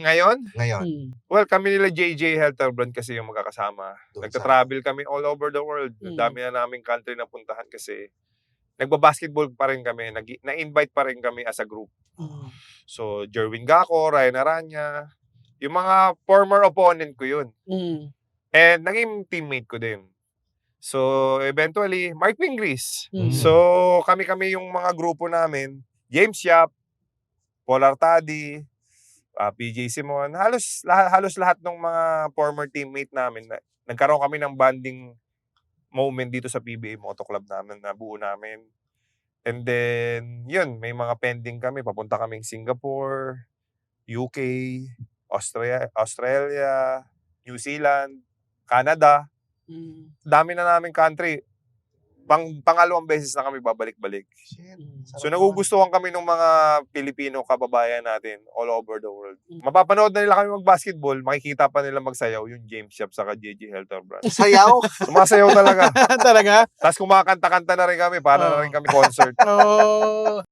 Ngayon? Ngayon. Well, kami nila JJ Helterbrand kasi yung magkakasama. Doon Nagta-travel kami all over the world. Ang dami na naming country na puntahan kasi nagba-basketball pa rin kami. Na-invite pa rin kami as a group. So, Jerwin Gaco, Ryan Aranya, yung mga former opponent ko yun. And naging teammate ko din. So, eventually, Mark Pingris. So, kami-kami yung mga grupo namin. James Yap, Paul Artadi, PJ Simon, halos lahat ng mga former teammate namin, nagkaroon kami ng bonding moment dito sa PBA Moto Club namin, na buo namin. And then, yun, may mga pending kami. Papunta kaming Singapore, UK, Australia, New Zealand, Canada. Dami na namin country. Pangalawang beses na kami babalik-balik. So nagugustuhan kami ng mga Pilipino kababayan natin all over the world. Mapapanood na nila kami mag-basketball, makikita pa nila magsayaw yung James Yap saka JJ Helterbrand. Sayaw? Sumasayaw talaga. Talaga? Tapos kumakanta-kanta na rin kami, para na rin kami concert.